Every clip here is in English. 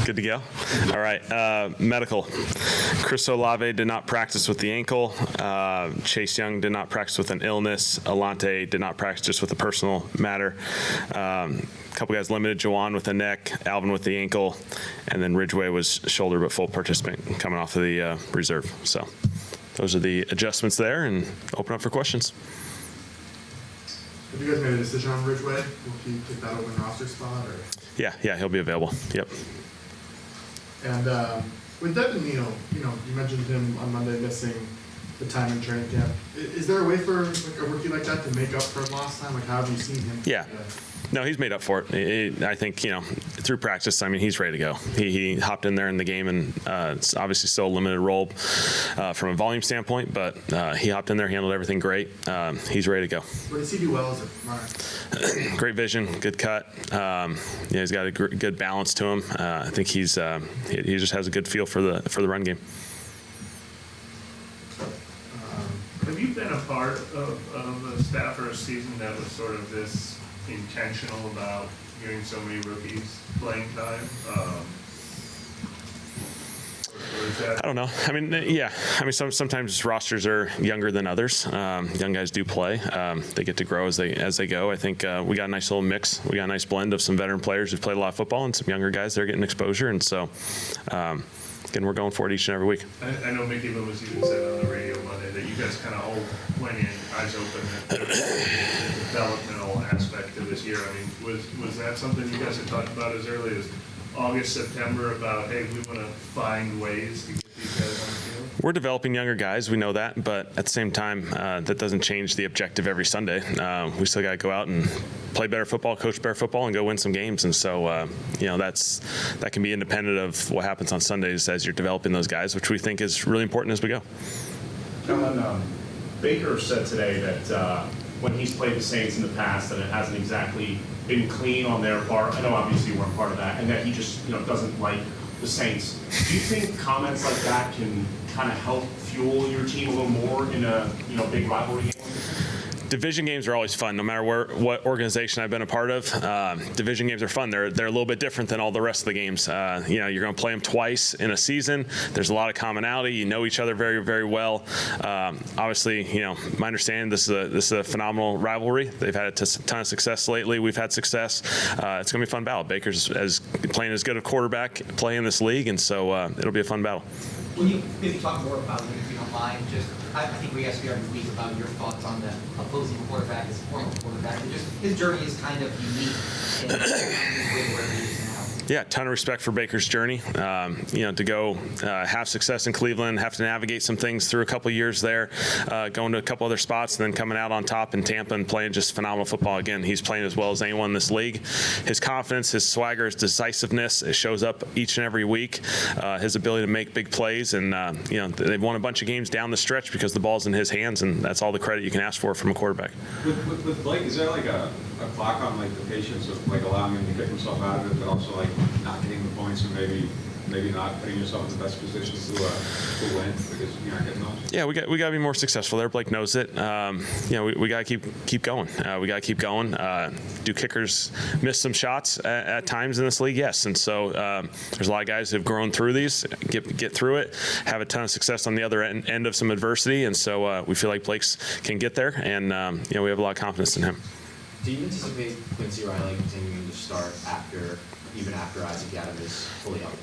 Good to go? All right. Medical. Chris Olave did not practice with the ankle. Chase Young did not practice with an illness. Alante did not practice just with a personal matter. A couple guys limited. Jawan with the neck, Alvin with the ankle, and then Ridgeway was shoulder but full participant coming off of the reserve. So those are the adjustments there, and open up for questions. Have you guys made a decision on Ridgeway? Will he take that open roster spot? Or? Yeah, he'll be available. Yep. And with Devin Neal, you mentioned him on Monday missing the time in training camp. Is there a way for a rookie like that to make up for lost time? Like, how have you seen him? Yeah. No, he's made up for it. I think, through practice, he's ready to go. He hopped in there in the game, and it's obviously still a limited role from a volume standpoint, but he hopped in there, handled everything great. He's ready to go. What does he do well as a runner? Great vision, good cut. He's got a good balance to him. I think he just has a good feel for the run game. Have you been a part of a staff or a season that was sort of this intentional about giving so many rookies playing time? I don't know. Sometimes rosters are younger than others. Young guys do play. They get to grow as they go. I think we got a nice little mix. We got a nice blend of some veteran players who've played a lot of football and some younger guys that are getting exposure. And so, again, we're going for it each and every week. I know Mickey Loomis even said on the radio Monday that you guys kind of all went in eyes open at the developmental aspect of this year. Was that something you guys had talked about as early as August, September about, hey, we want to find ways to get these guys on the field? We're developing younger guys. We know that. But at the same time, that doesn't change the objective every Sunday. We still got to go out and play better football, coach better football, and go win some games. And so, that can be independent of what happens on Sundays as you're developing those guys, which we think is really important as we go. Kellen, Baker said today that when he's played the Saints in the past, that it hasn't exactly been clean on their part. I know obviously you weren't part of that, and that he just doesn't like the Saints. Do you think comments like that can kind of help fuel your team a little more in a big rivalry game? Division games are always fun, no matter what organization I've been a part of. Division games are fun. They're a little bit different than all the rest of the games. You're going to play them twice in a season. There's a lot of commonality. You know each other very, very well. Obviously, my understanding, this is a phenomenal rivalry. They've had a ton of success lately. We've had success. It's going to be a fun battle. Baker's playing as good a quarterback play in this league, and so it'll be a fun battle. Will you maybe talk more about it, if you don't mind? I think we ask you every week about your thoughts on the opposing quarterback as a former quarterback. And just his journey is kind of unique in where he is now. Yeah, ton of respect for Baker's journey. To go have success in Cleveland, have to navigate some things through a couple years there, going to a couple other spots, and then coming out on top in Tampa and playing just phenomenal football. Again, he's playing as well as anyone in this league. His confidence, his swagger, his decisiveness, it shows up each and every week. His ability to make big plays, and they've won a bunch of games down the stretch because the ball's in his hands, and that's all the credit you can ask for from a quarterback. With Blake, is there like a clock on the patience of allowing him to get himself out of it, but also not getting the points and maybe not putting yourself in the best position to win because you're not getting those? Yeah, we got to be more successful there. Blake knows it. We got to keep going. We got to keep going. Do kickers miss some shots at times in this league? Yes. And so there's a lot of guys who have grown through these, get through it, have a ton of success on the other end of some adversity. And so we feel like Blake's can get there, and we have a lot of confidence in him. Do you anticipate Quincy Riley continuing to start even after Isaac Adam is fully healthy?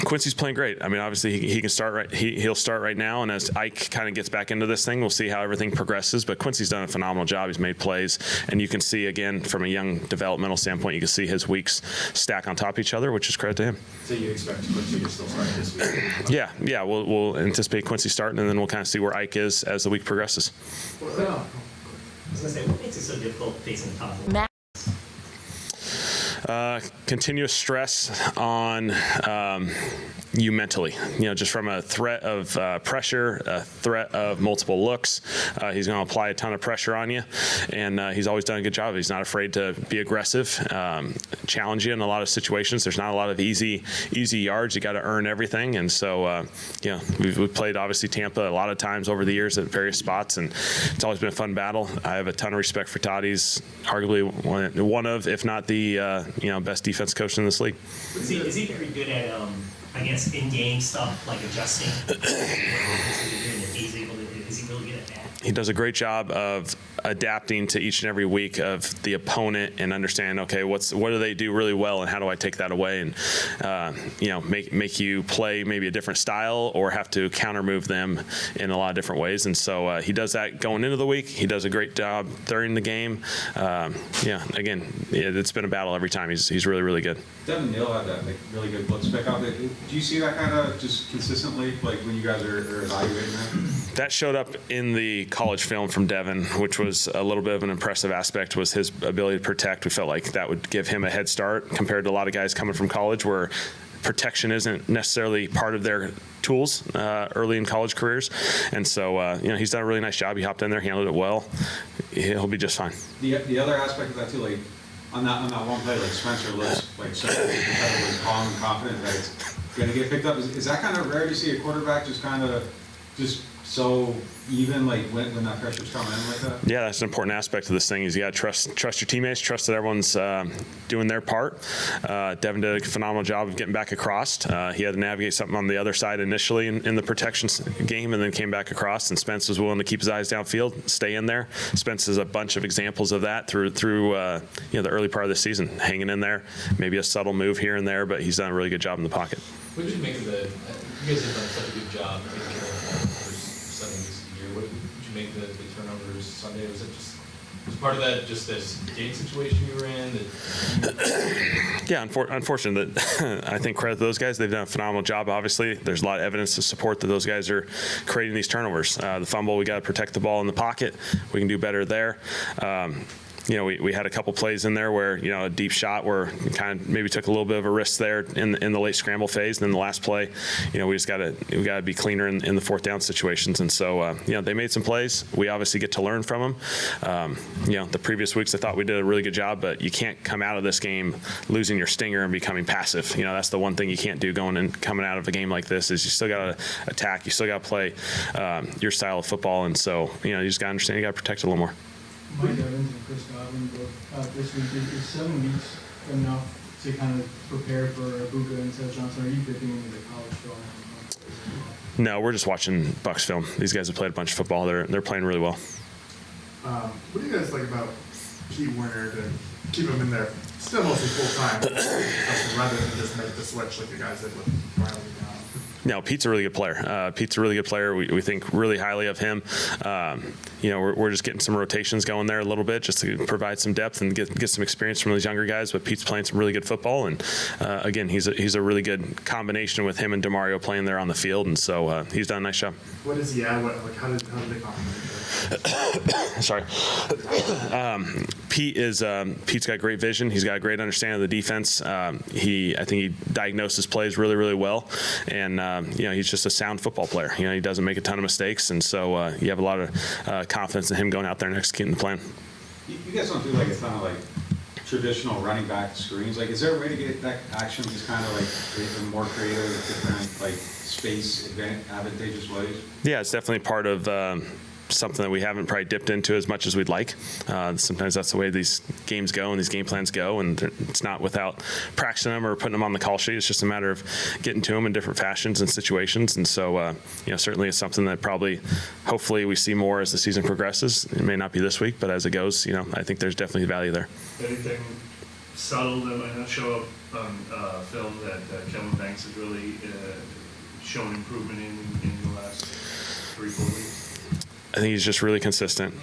Quincy's playing great. Obviously he can start right. He'll start right now, and as Ike kind of gets back into this thing, we'll see how everything progresses. But Quincy's done a phenomenal job. He's made plays, and you can see again from a young developmental standpoint, you can see his weeks stack on top of each other, which is credit to him. So you expect Quincy to still start this week? Yeah. We'll anticipate Quincy starting, and then we'll kind of see where Ike is as the week progresses. I was going to say, what makes it so difficult facing the top four? Continuous stress on you mentally. Just from a threat of pressure, a threat of multiple looks, he's going to apply a ton of pressure on you, and he's always done a good job. He's not afraid to be aggressive, challenge you in a lot of situations. There's not a lot of easy yards. You got to earn everything, and so we've played obviously Tampa a lot of times over the years at various spots, and it's always been a fun battle. I have a ton of respect for Todd. He's arguably one of, if not the best defense coach in this league. Is he very good at, I guess, in-game stuff, like adjusting? Is he really good at that? He does a great job of adapting to each and every week of the opponent and understand, okay, what do they do really well, and how do I take that away, and make you play maybe a different style or have to counter move them in a lot of different ways. And so he does that going into the week. He does a great job during the game. It's been a battle every time. He's really, really good. Devin Neal had that really good blitz pickup. Do you see that kind of just consistently, like when you guys are evaluating that? That showed up in the college film from Devin, which was a little bit of an impressive aspect, was his ability to protect. We felt like that would give him a head start compared to a lot of guys coming from college where protection isn't necessarily part of their tools early in college careers. And so, he's done a really nice job. He hopped in there, handled it well. He'll be just fine. The other aspect of that too, like on that one play, like Spencer looks like so incredibly calm and confident that it's going to get picked up. Is that kind of rare to see a quarterback just kind of just so even, like when that pressure's coming in like that? Yeah, that's an important aspect of this thing. Is you got to trust your teammates, trust that everyone's doing their part. Devin did a phenomenal job of getting back across. He had to navigate something on the other side initially in the protection game, and then came back across. And Spence was willing to keep his eyes downfield, stay in there. Spence is a bunch of examples of that through the early part of the season, hanging in there. Maybe a subtle move here and there, but he's done a really good job in the pocket. What did you make of you guys have done such a good job taking care of the turnovers 7 weeks a year. What did you make the turnovers Sunday? Was part of that just this game situation you were in? Yeah, unfortunate that I think credit to those guys. They've done a phenomenal job. Obviously, there's a lot of evidence to support that those guys are creating these turnovers. The fumble, we got to protect the ball in the pocket. We can do better there. We had a couple plays in there where, a deep shot where we kind of maybe took a little bit of a risk there in the late scramble phase. And then the last play, we got to be cleaner in the fourth down situations. And so, they made some plays. We obviously get to learn from them. The previous weeks I thought we did a really good job, but you can't come out of this game losing your stinger and becoming passive. That's the one thing you can't do coming out of a game like this is you still got to attack. You still got to play your style of football. And so, you just got to understand you got to protect it a little more. Mike Evans and Chris Godwin both out this week. Is 7 weeks enough to kind of prepare for Buka and Ted Johnson? Are you dipping into the college film? No, we're just watching Bucs film. These guys have played a bunch of football. They're playing really well. What do you guys like about Pete Werner to keep him in there still mostly full time, rather than just make the switch like you guys did with Riley? No, Pete's a really good player. We think really highly of him. We're just getting some rotations going there a little bit just to provide some depth and get some experience from those younger guys. But Pete's playing some really good football, and again, he's a really good combination with him and DeMario playing there on the field, and so he's done a nice job. What is he at? How did they compliment? Sorry. Pete's got great vision. He's got a great understanding of the defense. I think he diagnoses plays really, really well, and he's just a sound football player. He doesn't make a ton of mistakes, and so you have a lot of confidence in him going out there and executing the plan. You guys don't do like a ton of traditional running back screens. Is there a way to get that action just kind of in more creative, different space advantageous ways? Yeah, it's definitely part of something that we haven't probably dipped into as much as we'd like. Sometimes that's the way these games go and these game plans go, and it's not without practicing them or putting them on the call sheet. It's just a matter of getting to them in different fashions and situations. And so, certainly it's something that hopefully we see more as the season progresses. It may not be this week, but as it goes, I think there's definitely value there. Anything subtle that might not show up on film that Kellen Banks has really shown improvement in the last 3-4 weeks? I think he's just really consistent.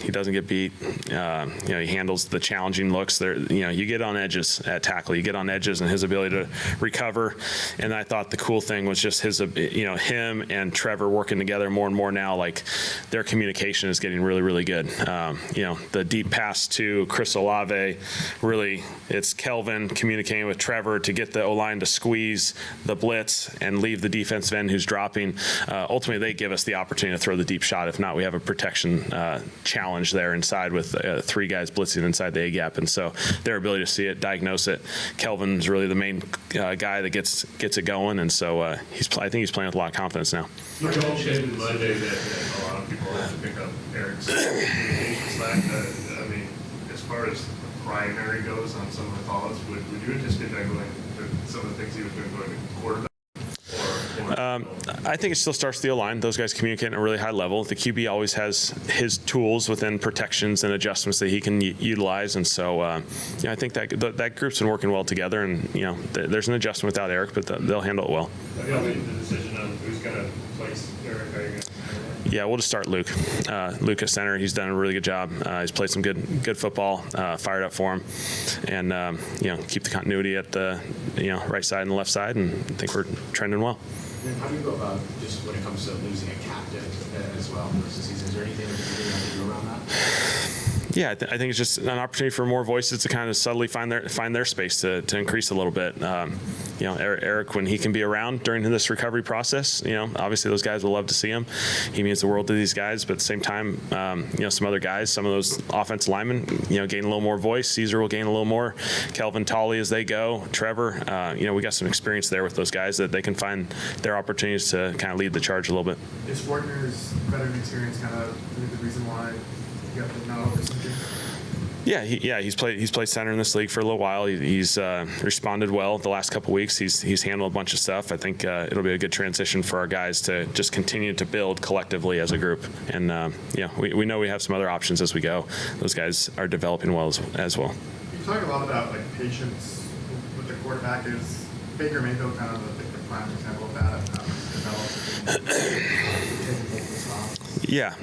He doesn't get beat. He handles the challenging looks. There, you get on edges at tackle. You get on edges, and his ability to recover. And I thought the cool thing was just his, him and Trevor working together more and more now. Like their communication is getting really, really good. The deep pass to Chris Olave, really, it's Kelvin communicating with Trevor to get the O-line to squeeze the blitz and leave the defensive end who's dropping. Ultimately, they give us the opportunity to throw the deep shot. If not, we have a protection challenge there inside with 3 guys blitzing inside the A-gap. And so their ability to see it, diagnose it. Kelvin's really the main guy that gets it going. And so I think he's playing with a lot of confidence now. You mentioned Monday that a lot of people have to pick up Eric's communication slack. I mean, as far as primary goes on some of the calls, would you anticipate that going to some of the things he was doing going to quarterback? I think it still starts the O-line. Those guys communicate at a really high level. The QB always has his tools within protections and adjustments that he can utilize. And so, I think that group's been working well together. And, there's an adjustment without Eric, but they'll handle it well. Have y'all made the decision on who's going to place Eric? Are you going to Yeah, we'll just start Luke. Luke at center. He's done a really good job. He's played some good football. Fired up for him, and keep the continuity at the right side and the left side. And I think we're trending well. And how do you go about just when it comes to losing a captain as well for the season? Is there anything that you have to do around that? Yeah, I think it's just an opportunity for more voices to kind of subtly find their space to increase a little bit. Eric, when he can be around during this recovery process, obviously those guys will love to see him. He means the world to these guys, but at the same time, some other guys, some of those offensive linemen, gain a little more voice. Caesar will gain a little more. Kelvin, Tolley as they go. Trevor, we got some experience there with those guys that they can find their opportunities to kind of lead the charge a little bit. Is Fortner's veteran experience kind of the reason why you got the nod over something? Yeah, he's played center in this league for a little while. He's responded well the last couple weeks. He's handled a bunch of stuff. I think it'll be a good transition for our guys to just continue to build collectively as a group. And we know we have some other options as we go. Those guys are developing well as well. You talk a lot about patience with the quarterback. Is Baker Mayfield kind of the prime example of that? Of how he's developed. Yeah,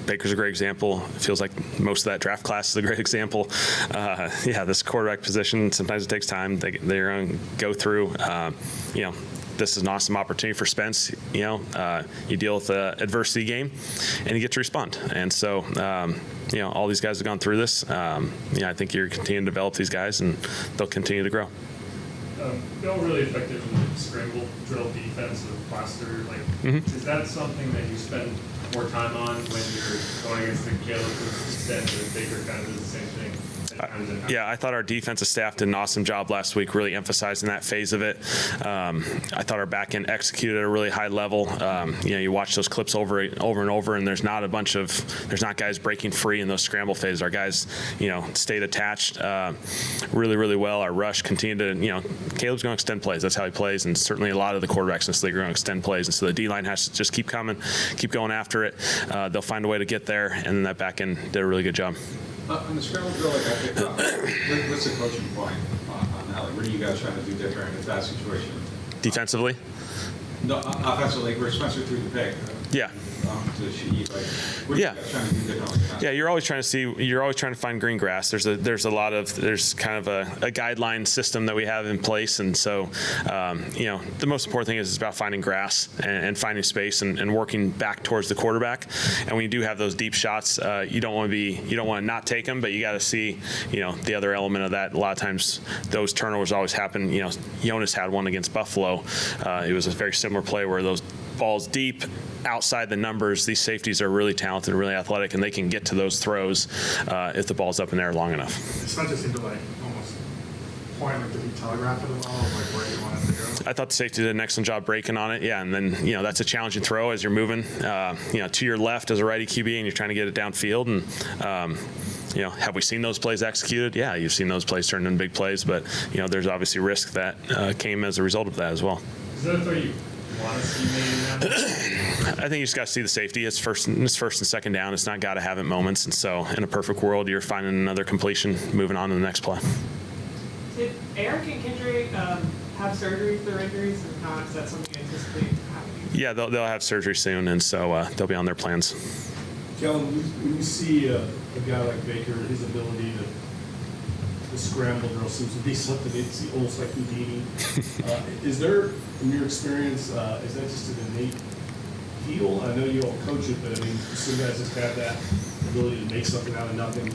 Baker's a great example. It feels like most of that draft class is a great example. This quarterback position, sometimes it takes time. They're going to go through. This is an awesome opportunity for Spence. You deal with the adversity game, and you get to respond. And so, all these guys have gone through this. I think you're continuing to develop these guys, and they'll continue to grow. Y'all really effective in the scramble drill defense with Plaster. Is that something that you spend more time on when you're going against the Caleb instead of Baker kind of does the same thing? I thought our defensive staff did an awesome job last week, really emphasizing that phase of it. I thought our back end executed at a really high level. You watch those clips over and over, and there's not guys breaking free in those scramble phases. Our guys, stayed attached really, really well. Our rush continued to, Caleb's going to extend plays. That's how he plays, and certainly a lot of the quarterbacks in this league are going to extend plays. And so the D-line has to just keep coming, keep going after it. They'll find a way to get there, and then that back end did a really good job. On the scramble drill, what's the coaching point on that? What are you guys trying to do different in that situation? Defensively? No, offensively, where Spencer threw the pick. Yeah. To Sheet, what are you guys trying to do different? Yeah, you're always trying to find green grass. There's kind of a guideline system that we have in place, and so the most important thing is about finding grass and finding space and working back towards the quarterback. And when you do have those deep shots, you don't want to not take them, but you got to see the other element of that. A lot of times those turnovers always happen. Jonas had one against Buffalo. It was a very similar play where those balls deep outside the numbers. These safeties are really talented and really athletic, and they can get to those throws if the ball's up in there long enough. Spencer seemed to almost point, did he telegraph it at all, where he wanted to go? I thought the safety did an excellent job breaking on it. Yeah, and then that's a challenging throw as you're moving to your left as a righty QB, and you're trying to get it downfield. And have we seen those plays executed? Yeah, you've seen those plays turned into big plays, but there's obviously risk that came as a result of that as well. Is that a throw you want to see made in I think you just got to see the safety. It's first and second down. It's not got to have it moments. And so in a perfect world, you're finding another completion, moving on to the next play. Did Eric and Kendrick have have surgery for their injuries? If not, is that something you anticipate happening? Yeah, they'll have surgery soon, and so they'll be on their plans. Kellen, when you see a guy like Baker, his ability to scramble drill seems to be something it's almost like Houdini. Is there, in your experience, is that just an innate feel? I know you all coach it, but I mean, some guys just have that ability to make something out of nothing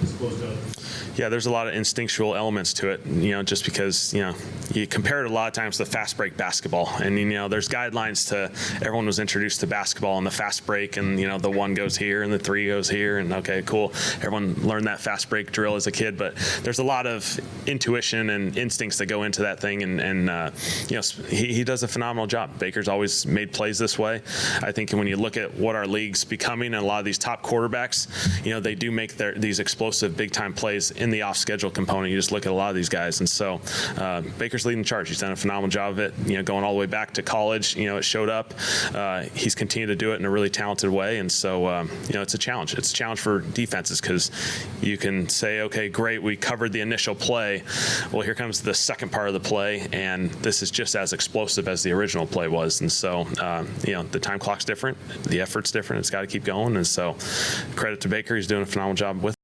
as opposed to. Yeah, there's a lot of instinctual elements to it, just because, you compare it a lot of times to fast break basketball. And, there's guidelines to, everyone was introduced to basketball and the fast break and, the 1 goes here and the 3 goes here. And okay, cool. Everyone learned that fast break drill as a kid, but there's a lot of intuition and instincts that go into that thing. And he does a phenomenal job. Baker's always made plays this way. I think when you look at what our league's becoming and a lot of these top quarterbacks, they do make these explosive big time plays in the off-schedule component. You just look at a lot of these guys, and so Baker's leading the charge. He's done a phenomenal job of it. Going all the way back to college, it showed up. He's continued to do it in a really talented way, and so it's a challenge. It's a challenge for defenses because you can say, okay, great, we covered the initial play. Well, here comes the second part of the play, and this is just as explosive as the original play was, and so the time clock's different, the effort's different. It's got to keep going, and so credit to Baker. He's doing a phenomenal job with it.